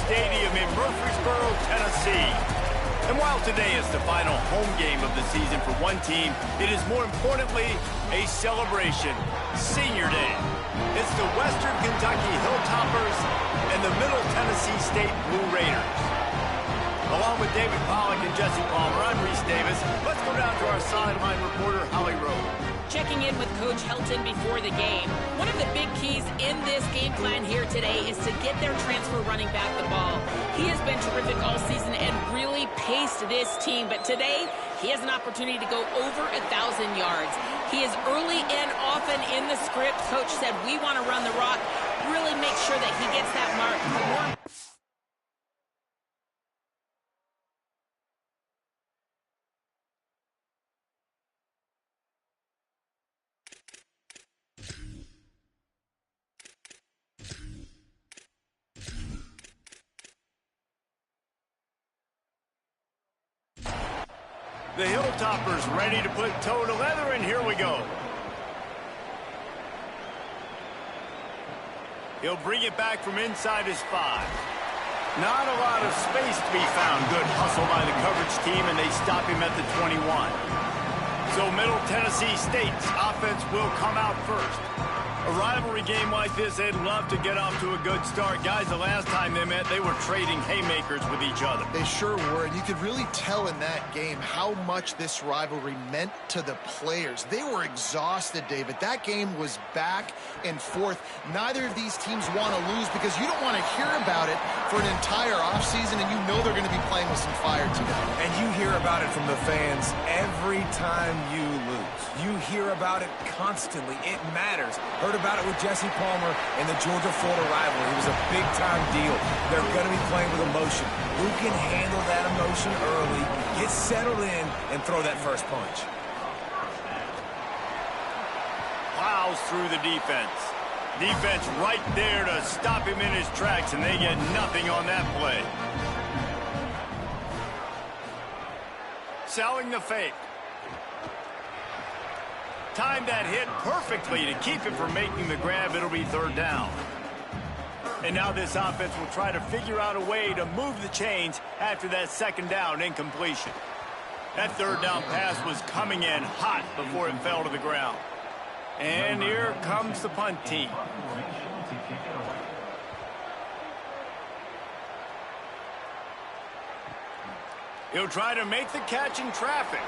Stadium in Murfreesboro, Tennessee. And while today is the final home game of the season for one team, it is more importantly a celebration, Senior Day. It's the Western Kentucky Hilltoppers and the Middle Tennessee State Blue Raiders. Along with David Pollack and Jesse Palmer, I'm Reese Davis. Let's go down to our sideline reporter, Holly Rowe. Checking in with Coach Helton before the game. One of the big keys in this game plan here today is to get their transfer running back the ball. He has been terrific all season and really paced this team, but today he has an opportunity to go over 1,000 yards. He is early and often in the script. Coach said, we want to run the rock, really make sure that he gets that mark. The Hilltoppers ready to put toe to leather, and here we go. He'll bring it back from inside his 5. Not a lot of space to be found. Good hustle by the coverage team, and they stop him at the 21. So Middle Tennessee State's offense will come out first. A rivalry game like this, they'd love to get off to a good start. Guys, the last time they met, they were trading haymakers with each other. They sure were, and you could really tell in that game how much this rivalry meant to the players. They were exhausted, David. That game was back and forth. Neither of these teams want to lose because you don't want to hear about it for an entire offseason, and you know they're going to be playing with some fire today. And you hear about it from the fans every time you lose. You hear about it constantly. It matters. Heard about it with Jesse Palmer and the Georgia-Florida rivalry. It was a big-time deal. They're going to be playing with emotion. Who can handle that emotion early, get settled in, and throw that first punch? Plows through the defense. Defense right there to stop him in his tracks, and they get nothing on that play. Selling the fake. Timed that hit perfectly to keep him from making the grab. It'll be 3rd down. And now this offense will try to figure out a way to move the chains after that 2nd down incompletion. That 3rd down pass was coming in hot before it fell to the ground. And here comes the punt team. He'll try to make the catch in traffic.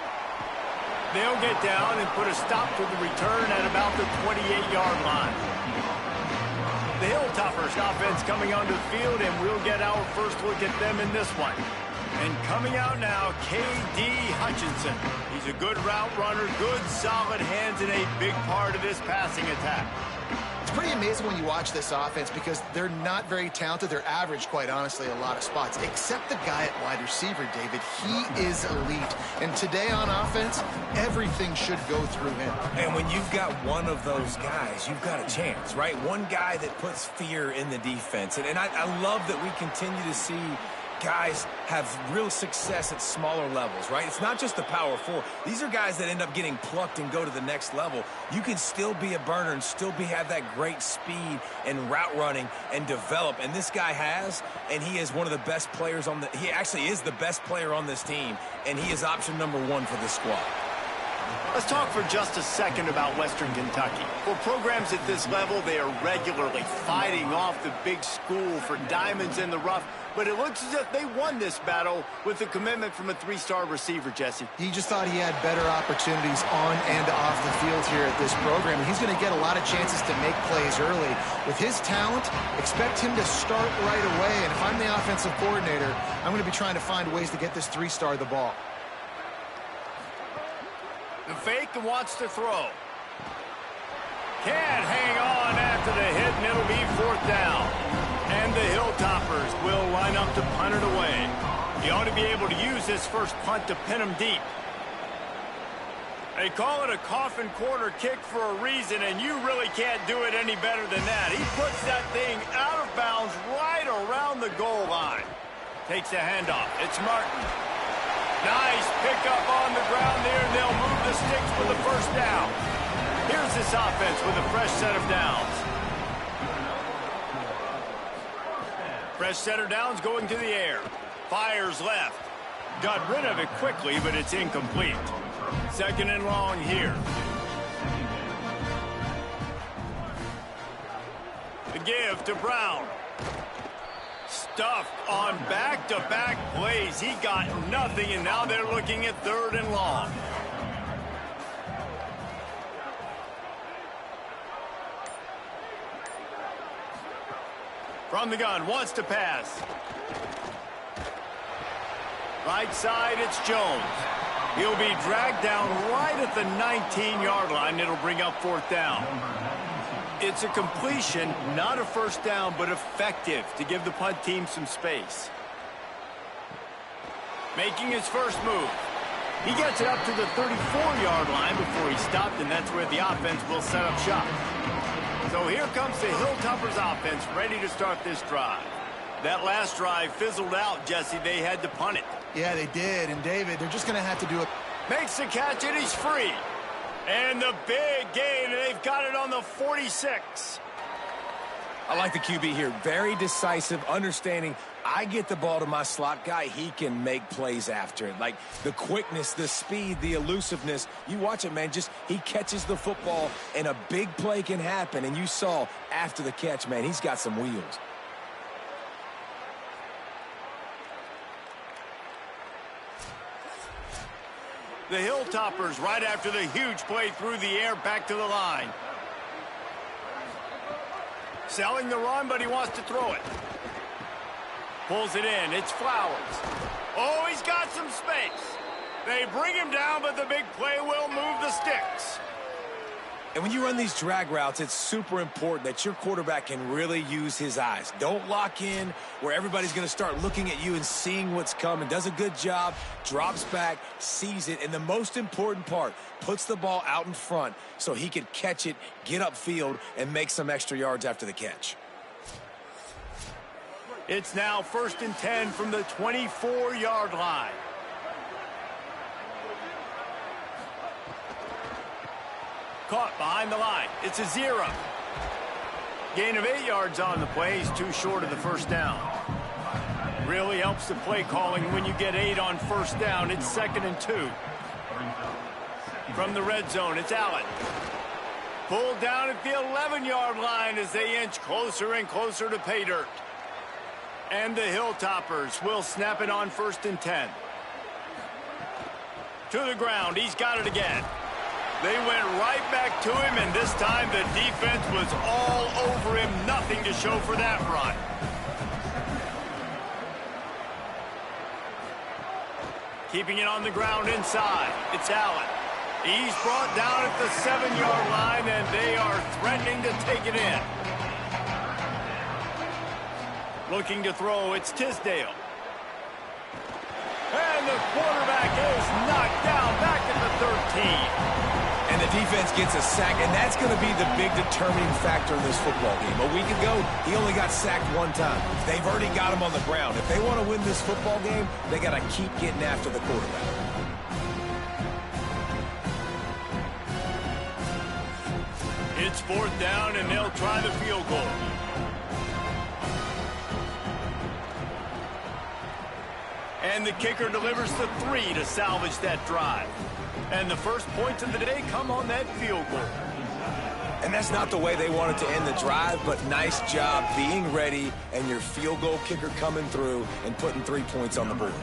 They'll get down and put a stop to the return at about the 28-yard line. The Hilltoppers offense coming onto the field, and we'll get our first look at them in this one. And coming out now, K.D. Hutchinson. He's a good route runner, good solid hands, and a big part of this passing attack. It's pretty amazing when you watch this offense because they're not very talented. They're average, quite honestly, a lot of spots, except the guy at wide receiver, David. He is elite. And today on offense, everything should go through him. And when you've got one of those guys, you've got a chance, right? One guy that puts fear in the defense. And I love that we continue to see guys have real success at smaller levels, right? It's not just the power 4. These are guys that end up getting plucked and go to the next level. You can still be a burner and still have that great speed and route running and develop. And this guy has, and he is one of the best players on he actually is the best player on this team, and he is option number 1 for this squad. Let's talk for just a second about Western Kentucky. For programs at this level, they are regularly fighting off the big school for diamonds in the rough, but it looks as if they won this battle with the commitment from a 3-star receiver, Jesse. He just thought he had better opportunities on and off the field here at this program. He's going to get a lot of chances to make plays early. With his talent, expect him to start right away, and if I'm the offensive coordinator, I'm going to be trying to find ways to get this 3-star the ball. The fake and wants to throw. Can't hang on after the hit, and it'll be 4th down. And the Hilltoppers will line up to punt it away. He ought to be able to use this first punt to pin him deep. They call it a coffin corner kick for a reason, and you really can't do it any better than that. He puts that thing out of bounds right around the goal line. Takes the handoff. It's Martin. Nice pickup on the ground there, and they'll move the sticks for the 1st down. Here's this offense with a fresh set of downs. Fresh center downs going to the air. Fires left. Got rid of it quickly, but it's incomplete. Second and long here. The give to Brown. Stuffed on back-to-back plays. He got nothing, and now they're looking at third and long. From the gun, wants to pass. Right side, it's Jones. He'll be dragged down right at the 19-yard line. It'll bring up fourth down. It's a completion, not a first down, but effective to give the punt team some space. Making his first move. He gets it up to the 34-yard line before he stopped, and that's where the offense will set up shop. So here comes the Hilltoppers offense ready to start this drive. That last drive fizzled out, Jesse. They had to punt it. Yeah, they did. And, David, they're just going to have to do it. Makes the catch, and he's free. And the big gain, and they've got it on the 46. I like the QB here. Very decisive, understanding I get the ball to my slot guy, he can make plays after it. Like the quickness, the speed, the elusiveness. You watch it, man. Just he catches the football, and a big play can happen. And you saw after the catch, man, he's got some wheels. The Hilltoppers right after the huge play through the air back to the line. Selling the run, but he wants to throw it. Pulls it in. It's Flowers. Oh, he's got some space. They bring him down, but the big play will move the sticks. And when you run these drag routes, it's super important that your quarterback can really use his eyes. Don't lock in where everybody's going to start looking at you and seeing what's coming. Does a good job, drops back, sees it, and the most important part, puts the ball out in front so he can catch it, get upfield, and make some extra yards after the catch. It's now 1st and 10 from the 24-yard line. Caught behind the line. It's a 0. Gain of 8 yards on the play. He's too short of the first down. Really helps the play calling when you get 8 on first down. It's 2nd and 2. From the red zone, it's Allen. Pulled down at the 11-yard line as they inch closer and closer to pay dirt. And the Hilltoppers will snap it on 1st and 10. To the ground. He's got it again. They went right back to him, and this time the defense was all over him. Nothing to show for that run. Keeping it on the ground inside. It's Allen. He's brought down at the 7-yard line, and they are threatening to take it in. Looking to throw, it's Tisdale. And the quarterback is knocked down back at the 13. And the defense gets a sack, and that's going to be the big determining factor in this football game. A week ago, he only got sacked 1 time. They've already got him on the ground. If they want to win this football game, they got to keep getting after the quarterback. It's 4th down, and they'll try the field goal. And the kicker delivers the 3 to salvage that drive. And the first points of the day come on that field goal. And that's not the way they wanted to end the drive, but nice job being ready and your field goal kicker coming through and putting 3 points on the board.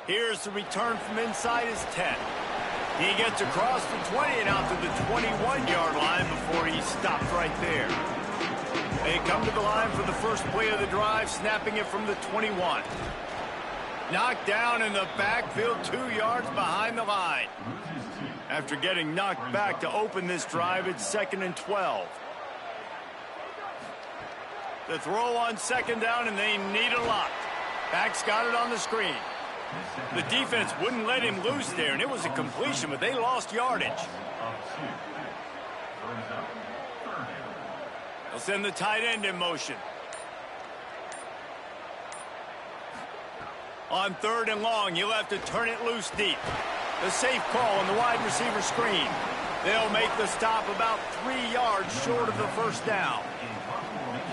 Here's the return from inside his 10. He gets across the 20 and out to the 21-yard line before he stops right there. They come to the line for the first play of the drive, snapping it from the 21. Knocked down in the backfield, 2 yards behind the line. After getting knocked back to open this drive, it's 2nd and 12. The throw on 2nd down, and they need a lot. Back's got it on the screen. The defense wouldn't let him loose there, and it was a completion, but they lost yardage. They'll send the tight end in motion. On 3rd and long, you'll have to turn it loose deep. The safe call on the wide receiver screen. They'll make the stop about 3 yards short of the first down.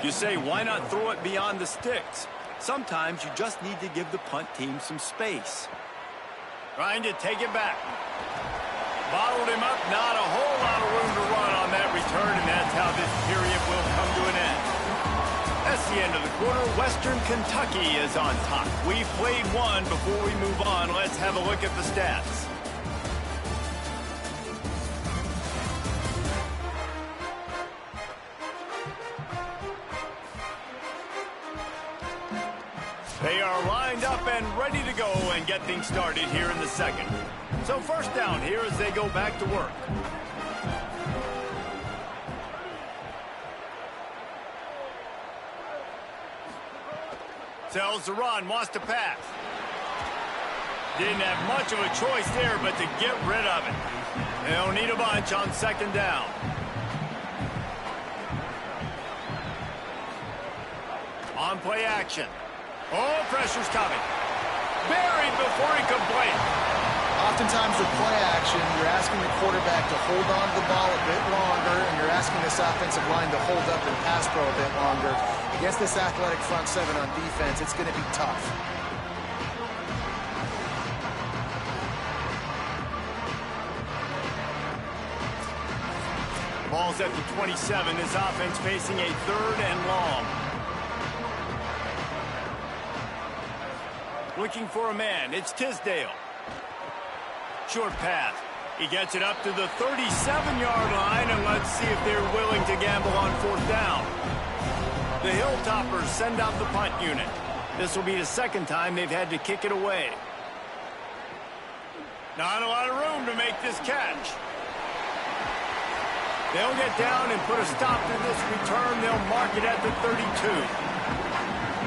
You say, why not throw it beyond the sticks? Sometimes you just need to give the punt team some space. Trying to take it back. Bottled him up, not a whole lot of room to run on that return, and that's how this period will come to an end. That's the end of the quarter. Western Kentucky is on top. We've played one. Before we move on, let's have a look at the stats. They are lined up and ready to go and get things started here in the second. So first down here as they go back to work. Tells the run, wants to pass. Didn't have much of a choice there, but to get rid of it. They'll need a bunch on second down. On play action. Oh, pressure's coming. Buried before he could blink. Oftentimes with play action, you're asking the quarterback to hold on to the ball a bit longer, and you're asking this offensive line to hold up and pass pro a bit longer. Against this athletic front seven on defense, it's going to be tough. Ball's at the 27. This offense facing a 3rd and long. Looking for a man. It's Tisdale. Short pass. He gets it up to the 37-yard line, and let's see if they're willing to gamble on 4th down. The Hilltoppers send out the punt unit. This will be the second time they've had to kick it away. Not a lot of room to make this catch. They'll get down and put a stop to this return. They'll mark it at the 32.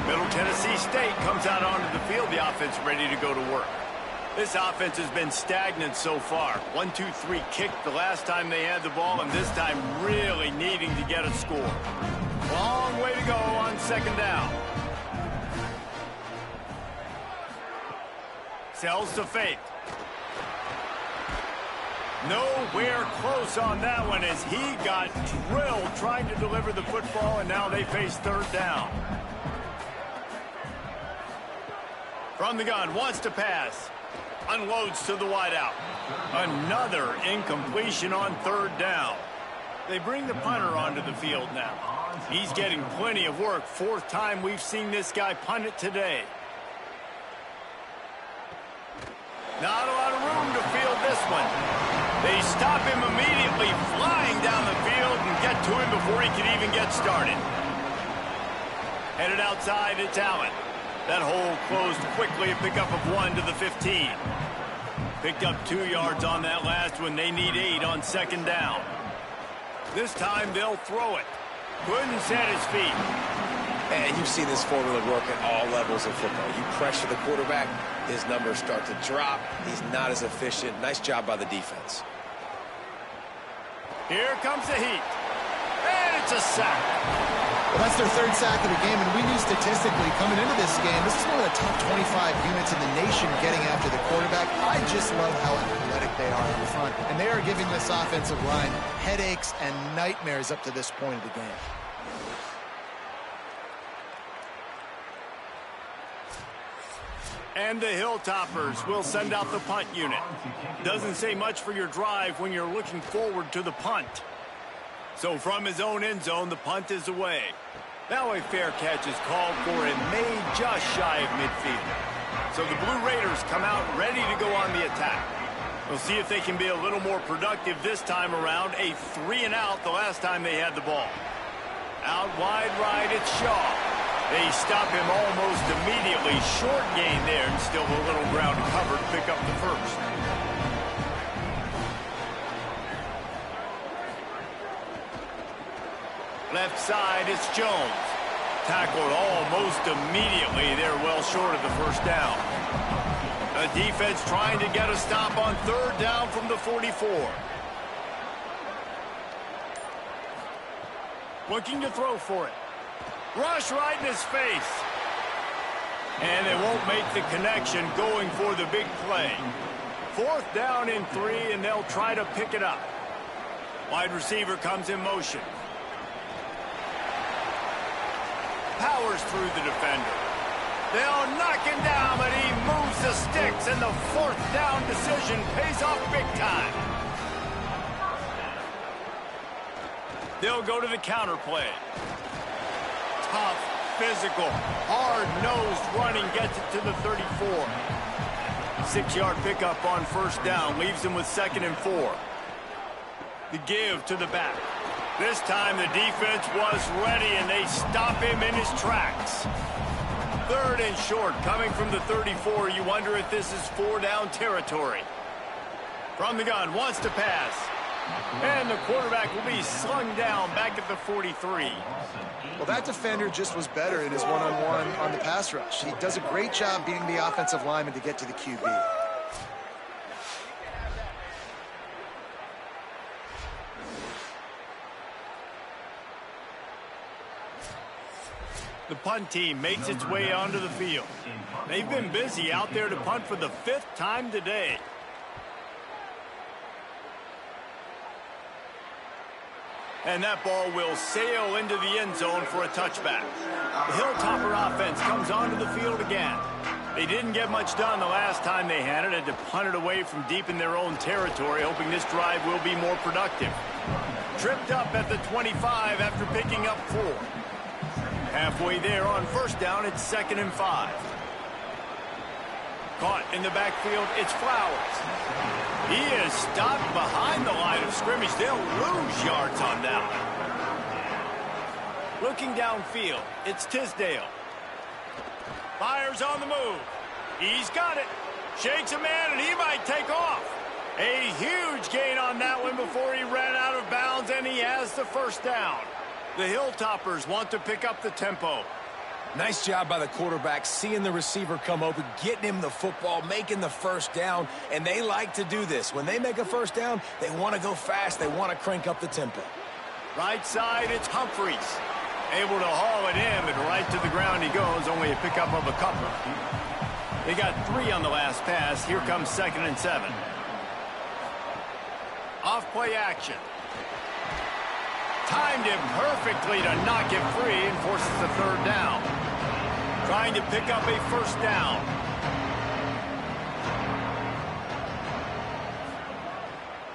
Middle Tennessee State comes out onto the field. The offense ready to go to work. This offense has been stagnant so far. 1-2-3 kicked the last time they had the ball, and this time really needing to get a score. Long way to go on second down. Sells to fake. Nowhere close on that one as he got drilled trying to deliver the football, and now they face 3rd down. From the gun, wants to pass. Unloads to the wideout. Another incompletion on 3rd down. They bring the punter onto the field now. He's getting plenty of work. 4th time we've seen this guy punt it today. Not a lot of room to field this one. They stop him immediately, flying down the field and get to him before he can even get started. Headed outside, it's Allen. That hole closed quickly, a pickup of 1 to the 15. Picked up 2 yards on that last one. They need 8 on second down. This time they'll throw it. Couldn't set his feet. And you've seen this formula work at all levels of football. You pressure the quarterback, his numbers start to drop. He's not as efficient. Nice job by the defense. Here comes the heat. And it's a sack. Well, that's their 3rd sack of the game, and we knew statistically coming into this game, this is one of the top 25 units in the nation getting after the quarterback. I just love how athletic they are in front, and they are giving this offensive line headaches and nightmares up to this point of the game. And the Hilltoppers will send out the punt unit. Doesn't say much for your drive when you're looking forward to the punt. So from his own end zone, the punt is away. Now a fair catch is called for and made just shy of midfield. So the Blue Raiders come out ready to go on the attack. We'll see if they can be a little more productive this time around. A 3-and-out the last time they had the ball. Out wide right, it's Shaw. They stop him almost immediately. Short gain there, and still a little ground covered to pick up the first. Left side, it's Jones. Tackled almost immediately. They're well short of the first down. The defense trying to get a stop on 3rd down from the 44. Looking to throw for it. Rush right in his face. And they won't make the connection going for the big play. 4th down and 3, and they'll try to pick it up. Wide receiver comes in motion. Powers through the defender. They'll knock him down, but he moves the sticks, and the fourth down decision pays off big time. They'll go to the counter play. Tough, physical, hard-nosed running gets it to the 34. 6-yard pickup on first down leaves him with 2nd and 4. The give to the back. This time the defense was ready, and they stop him in his tracks. 3rd and short coming from the 34. You wonder if this is 4-down territory. From the gun, wants to pass. And the quarterback will be slung down back at the 43. Well, that defender just was better in his one-on-one on the pass rush. He does a great job beating the offensive lineman to get to the QB. The punt team makes its way onto the field. They've been busy out there to punt for the 5th time today. And that ball will sail into the end zone for a touchback. The Hilltopper offense comes onto the field again. They didn't get much done the last time they had to punt it away from deep in their own territory, hoping this drive will be more productive. Tripped up at the 25 after picking up 4. Halfway there on first down, it's 2nd and 5. Caught in the backfield, it's Flowers. He is stopped behind the line of scrimmage. They'll lose yards on that one. Looking downfield, it's Tisdale. Fires on the move. He's got it. Shakes a man, and he might take off. A huge gain on that one before he ran out of bounds, and he has the first down. The Hilltoppers want to pick up the tempo. Nice job by the quarterback, seeing the receiver come open, getting him the football, making the first down, and they like to do this. When they make a first down, they want to go fast. They want to crank up the tempo. Right side, it's Humphreys. Able to haul it in, but right to the ground he goes, only a pickup of a couple. They got 3 on the last pass. Here comes 2nd and 7. Off-play action. Timed him perfectly to knock him free and forces the 3rd down. Trying to pick up a first down.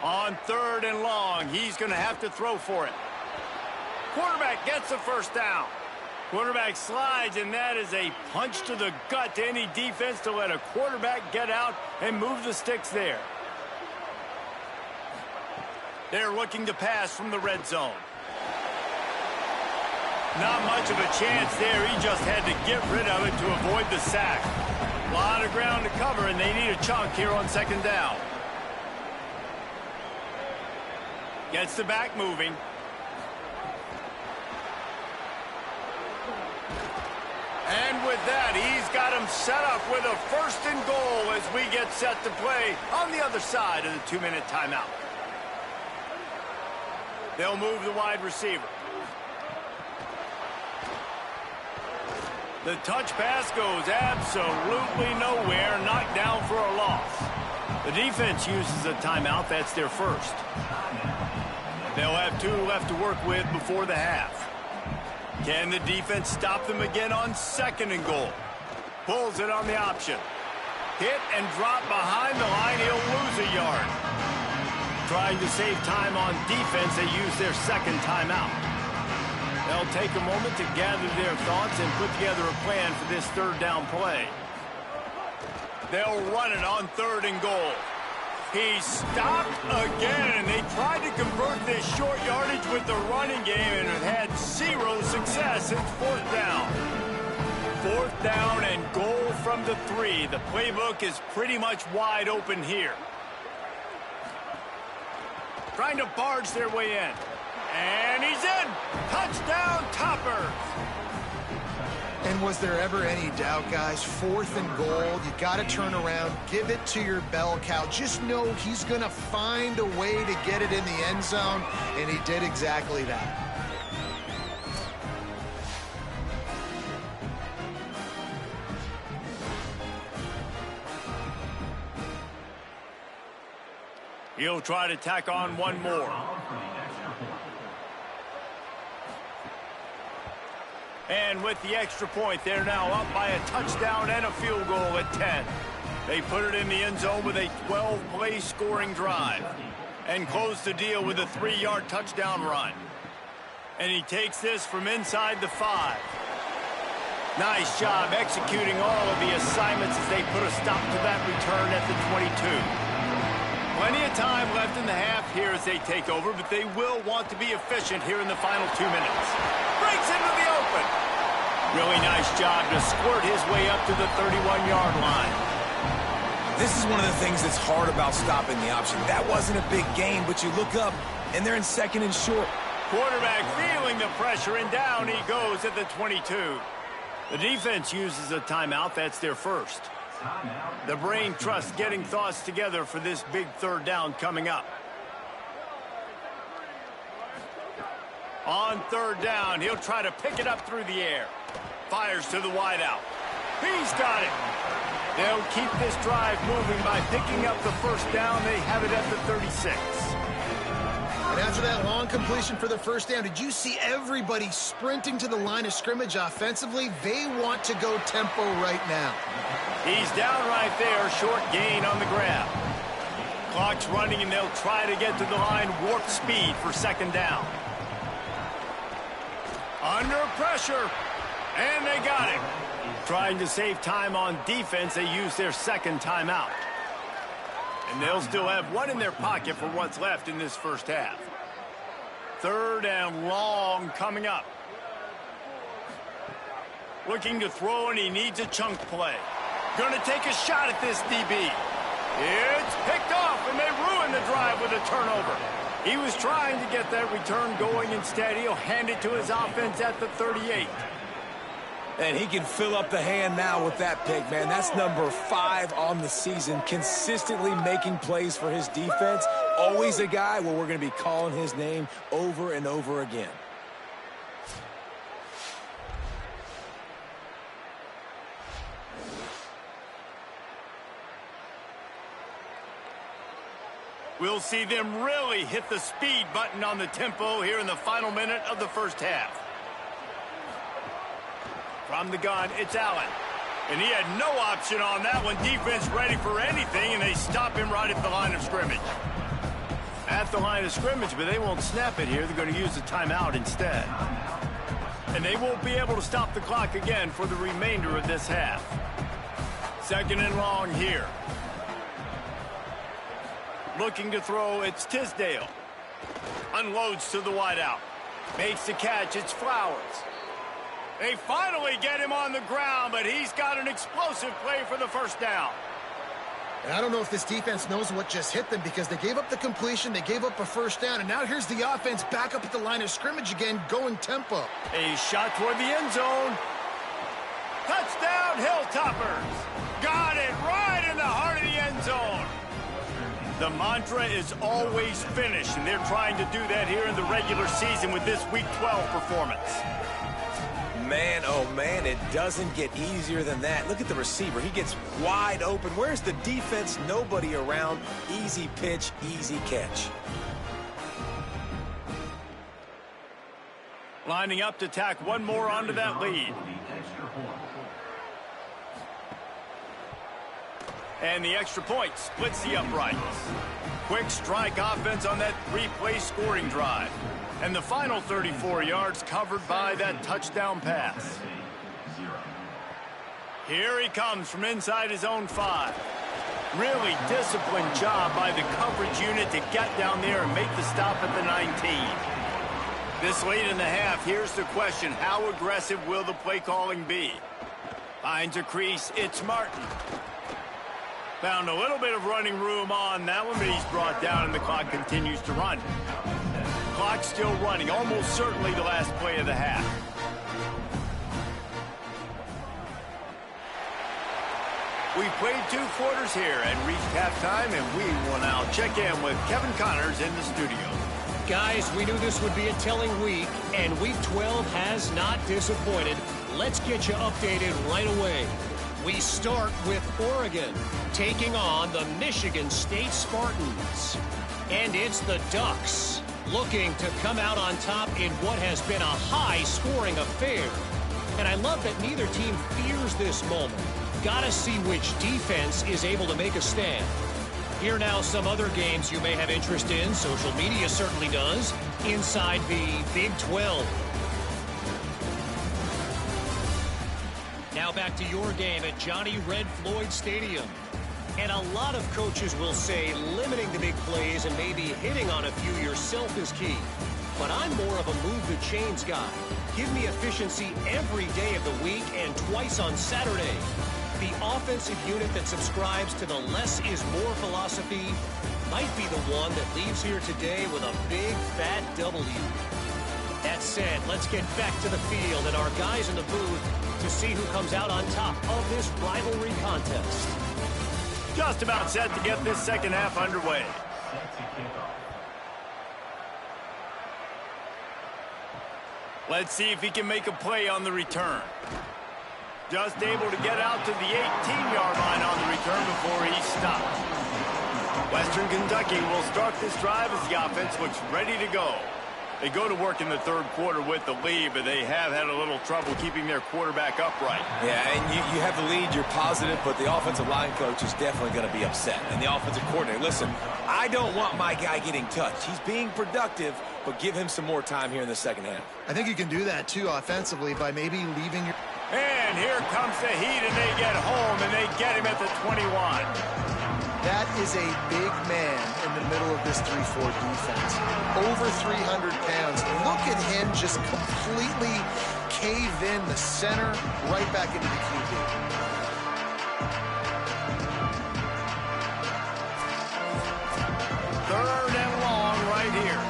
On 3rd and long, he's going to have to throw for it. Quarterback gets the first down. Quarterback slides, and that is a punch to the gut to any defense to let a quarterback get out and move the sticks there. They're looking to pass from the red zone. Not much of a chance there. He just had to get rid of it to avoid the sack. A lot of ground to cover, and they need a chunk here on 2nd down. Gets the back moving. And with that, he's got him set up with a 1st and goal as we get set to play on the other side of the 2-minute timeout. They'll move the wide receiver. The touch pass goes absolutely nowhere, knocked down for a loss. The defense uses a timeout. That's their first. They'll have 2 left to work with before the half. Can the defense stop them again on 2nd and goal? Pulls it on the option. Hit and drop behind the line. He'll lose a yard. Trying to save time on defense, they use their 2nd timeout. They'll take a moment to gather their thoughts and put together a plan for this 3rd down play. They'll run it on 3rd and goal. He stopped again, and they tried to convert this short yardage with the running game and have had 0 success since 4th down. 4th down and goal from the 3. The playbook is pretty much wide open here. Trying to barge their way in. And he's in! Touchdown, Toppers! And was there ever any doubt, guys? 4th and goal, you got to turn around, give it to your bell cow. Just know he's going to find a way to get it in the end zone, and he did exactly that. He'll try to tack on one more. And with the extra point, they're now up by a touchdown and a field goal at 10. They put it in the end zone with a 12-play scoring drive and close the deal with a 3-yard touchdown run. And he takes this from inside the 5. Nice job executing all of the assignments as they put a stop to that return at the 22. Plenty of time left in the half here as they take over, but they will want to be efficient here in the final 2 minutes. Breaks into the open. Really nice job to squirt his way up to the 31-yard line. This is one of the things that's hard about stopping the option. That wasn't a big gain, but you look up, and they're in second and short. Quarterback feeling the pressure, and down he goes at the 22. The defense uses a timeout. That's their first. The brain trust getting thoughts together for this big third down coming up. On third down, he'll try to pick it up through the air. Fires to the wideout. He's got it. They'll keep this drive moving by picking up the first down. They have it at the 36. And after that long completion for the first down, did you see everybody sprinting to the line of scrimmage offensively? They want to go tempo right now. He's down right there, short gain on the grab. Clock's running, and they'll try to get to the line warp speed for second down. Under pressure, and they got it. Trying to save time on defense, they use their second timeout. And they'll still have one in their pocket for what's left in this first half. Third and long coming up. Looking to throw, and he needs a chunk play. Going to take a shot at this DB. It's picked off, and they ruin the drive with a turnover. He was trying to get that return going. Instead, he'll hand it to his offense at the 38. And he can fill up the hand now with that pick, man. That's number 5 on the season, consistently making plays for his defense. Always a guy where we're going to be calling his name over and over again. We'll see them really hit the speed button on the tempo here in the final minute of the first half. From the gun, it's Allen. And he had no option on that one. Defense ready for anything, and they stop him right at the line of scrimmage. At the line of scrimmage, but they won't snap it here. They're going to use the timeout instead. And they won't be able to stop the clock again for the remainder of this half. Second and long here. Looking to throw, it's Tisdale. Unloads to the wideout. Makes the catch, it's Flowers. They finally get him on the ground, but he's got an explosive play for the first down. And I don't know if this defense knows what just hit them, because they gave up the completion, they gave up a first down, and now here's the offense back up at the line of scrimmage again, going tempo. A shot toward the end zone. Touchdown, Hilltoppers. Got it right in the heart of the end zone. The mantra is always finish, and they're trying to do that here in the regular season with this Week 12 performance. Man, oh man, it doesn't get easier than that. Look at the receiver. He gets wide open. Where's the defense? Nobody around. Easy pitch, easy catch. Lining up to tack one more onto that lead. And the extra point splits the uprights. Quick strike offense on that 3-play scoring drive. And the final 34 yards covered by that touchdown pass. Here he comes from inside his own 5. Really disciplined job by the coverage unit to get down there and make the stop at the 19. This late in the half, here's the question. How aggressive will the play calling be? Finds a crease, it's Martin. Found a little bit of running room on that one, but he's brought down and the clock continues to run. Clock still running, almost certainly the last play of the half. We played 2 quarters here and reached halftime, and we will now check in with Kevin Connors in the studio. Guys, we knew this would be a telling week, and Week 12 has not disappointed. Let's get you updated right away. We start with Oregon taking on the Michigan State Spartans. And it's the Ducks looking to come out on top in what has been a high-scoring affair. And I love that neither team fears this moment. Gotta see which defense is able to make a stand. Here now some other games you may have interest in. Social media certainly does. Inside the Big 12. Now back to your game at Johnny Red Floyd Stadium. And a lot of coaches will say limiting the big plays and maybe hitting on a few yourself is key. But I'm more of a move the chains guy. Give me efficiency every day of the week and twice on Saturday. The offensive unit that subscribes to the less is more philosophy might be the one that leaves here today with a big fat W. That said, let's get back to the field and our guys in the booth to see who comes out on top of this rivalry contest. Just about set to get this second half underway. Let's see if he can make a play on the return. Just able to get out to the 18-yard line on the return before he stopped. Western Kentucky will start this drive as the offense looks ready to go. They go to work in the third quarter with the lead, but they have had a little trouble keeping their quarterback upright. Yeah, and you have the lead, you're positive, but the offensive line coach is definitely going to be upset. And the offensive coordinator, listen, I don't want my guy getting touched. He's being productive, but give him some more time here in the second half. I think you can do that, too, offensively, by maybe leaving your... And here comes the heat, and they get home, and they get him at the 21. That is a big man in the middle of this 3-4 defense. Over 300 pounds. Look at him just completely cave in the center, right back into the QB. Third and long right here.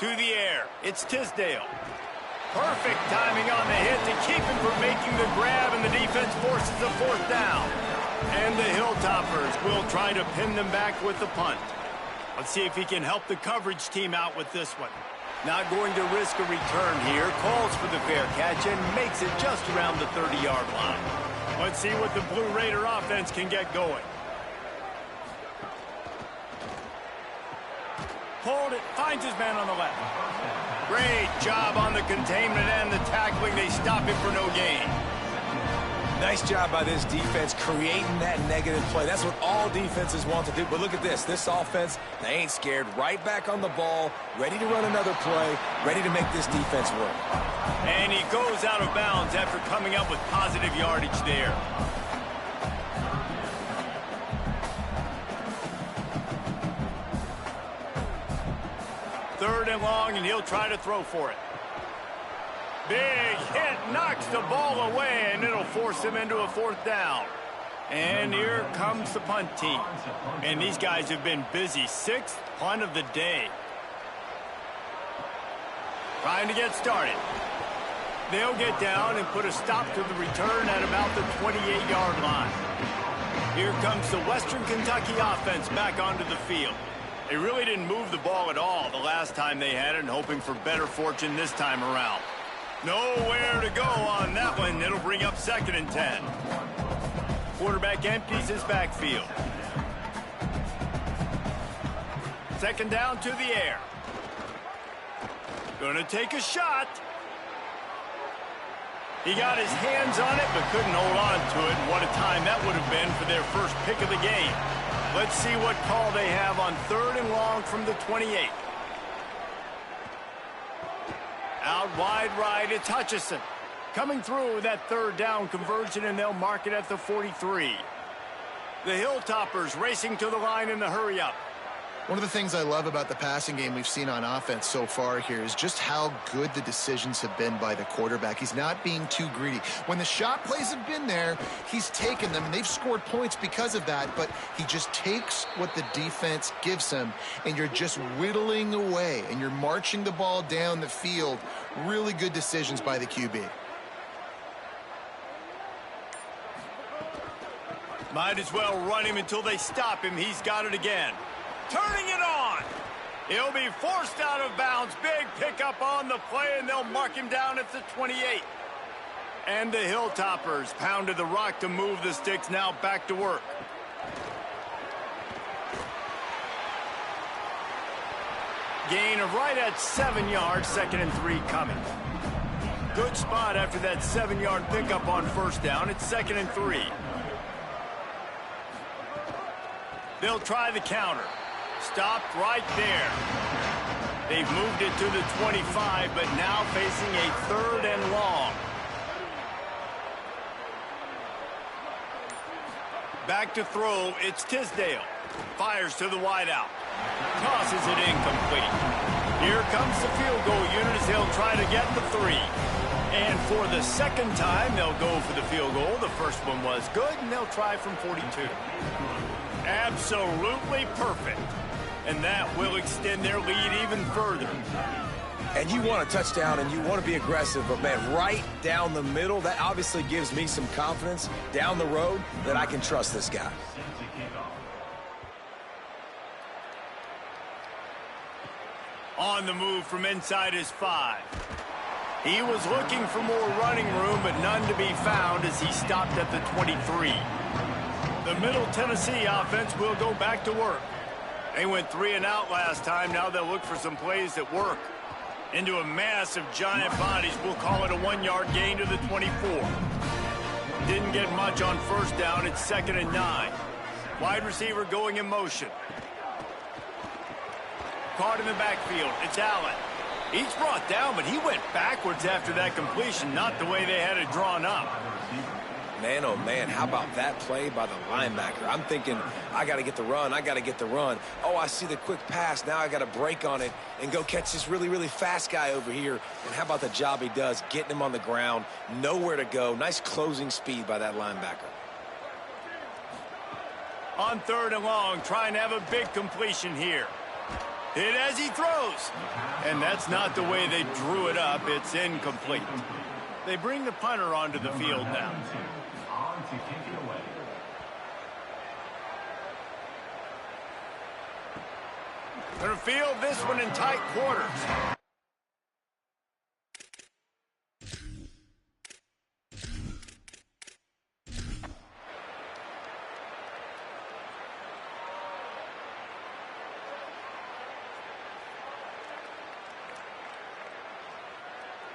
To the air. It's Tisdale. Perfect timing on the hit to keep him from making the grab, and the defense forces a fourth down. And the Hilltoppers will try to pin them back with the punt. Let's see if he can help the coverage team out with this one. Not going to risk a return here. Calls for the fair catch and makes it just around the 30-yard line. Let's see what the Blue Raider offense can get going. Hold it. Finds his man on the left. Great job on the containment and the tackling. They stop him for no gain. Nice job by this defense creating that negative play. That's what all defenses want to do. But look at this. This offense, they ain't scared. Right back on the ball, ready to run another play, ready to make this defense work. And he goes out of bounds after coming up with positive yardage there. Third and long, and he'll try to throw for it. Big hit, knocks the ball away, and it'll force him into a fourth down. And here comes the punt team. And these guys have been busy. Sixth punt of the day. Trying to get started. They'll get down and put a stop to the return at about the 28-yard line. Here comes the Western Kentucky offense back onto the field. They really didn't move the ball at all the last time they had it, and hoping for better fortune this time around. Nowhere to go on that one. It'll bring up 2nd and 10. Quarterback empties his backfield. 2nd down to the air. Gonna take a shot. He got his hands on it, but couldn't hold on to it. What a time that would have been for their first pick of the game. Let's see what call they have on 3rd and long from the 28. Out wide right, it's Hutchison. Coming through with that 3rd down conversion, and they'll mark it at the 43. The Hilltoppers racing to the line in the hurry-up. One of the things I love about the passing game we've seen on offense so far here is just how good the decisions have been by the quarterback. He's not being too greedy. When the shot plays have been there, he's taken them, and they've scored points because of that, but he just takes what the defense gives him, and you're just whittling away, and you're marching the ball down the field. Really good decisions by the QB. Might as well run him until they stop him. He's got it again. Turning it on. He'll be forced out of bounds. Big pickup on the play, and they'll mark him down at the 28. And the Hilltoppers pounded the rock to move the sticks, now back to work. Gain of right at 7 yards, 2nd and 3 coming. Good spot after that 7-yard pickup on first down. It's 2nd and 3. They'll try the counter. Stopped right there. They've moved it to the 25, but now facing a 3rd and long. Back to throw, it's Tisdale. Fires to the wideout. Tosses it incomplete. Here comes the field goal unit as they'll try to get the 3. And for the second time, they'll go for the field goal. The first one was good, and they'll try from 42. Absolutely perfect. And that will extend their lead even further. And you want a touchdown, and you want to be aggressive, but, man, right down the middle, that obviously gives me some confidence down the road that I can trust this guy. On the move from inside his 5. He was looking for more running room, but none to be found as he stopped at the 23. The Middle Tennessee offense will go back to work. They went 3 and out last time. Now they'll look for some plays that work. Into a mass of giant bodies. We'll call it a 1-yard gain to the 24. Didn't get much on first down. It's 2nd and 9. Wide receiver going in motion. Caught in the backfield. It's Allen. He's brought down, but he went backwards after that completion, not the way they had it drawn up. Man, oh, man, how about that play by the linebacker? I'm thinking, I got to get the run, I got to get the run. Oh, I see the quick pass. Now I got to break on it and go catch this really, really fast guy over here. And how about the job he does, getting him on the ground, nowhere to go. Nice closing speed by that linebacker. On 3rd and long, trying to have a big completion here. Hit as he throws. And that's not the way they drew it up. It's incomplete. They bring the punter onto the field now. Going to field this one in tight quarters.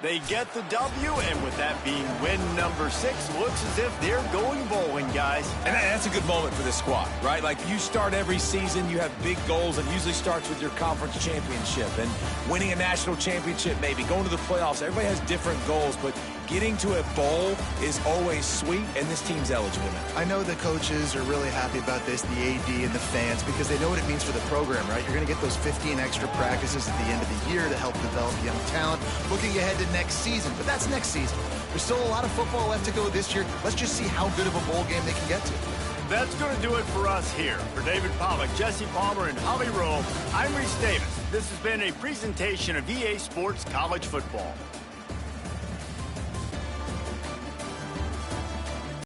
They get the W, and with that being win number 6, looks as if they're going bowling, guys. And that's a good moment for this squad, right? Like, you start every season, you have big goals, and usually starts with your conference championship and winning a national championship, maybe going to the playoffs. Everybody has different goals, but getting to a bowl is always sweet, and this team's eligible now. I know the coaches are really happy about this, the AD and the fans, because they know what it means for the program, right? You're going to get those 15 extra practices at the end of the year to help develop young talent. Looking ahead to next season, but that's next season. There's still a lot of football left to go this year. Let's just see how good of a bowl game they can get to. That's going to do it for us here. For David Pollack, Jesse Palmer, and Holly Rowe, I'm Reese Davis. This has been a presentation of EA Sports College Football.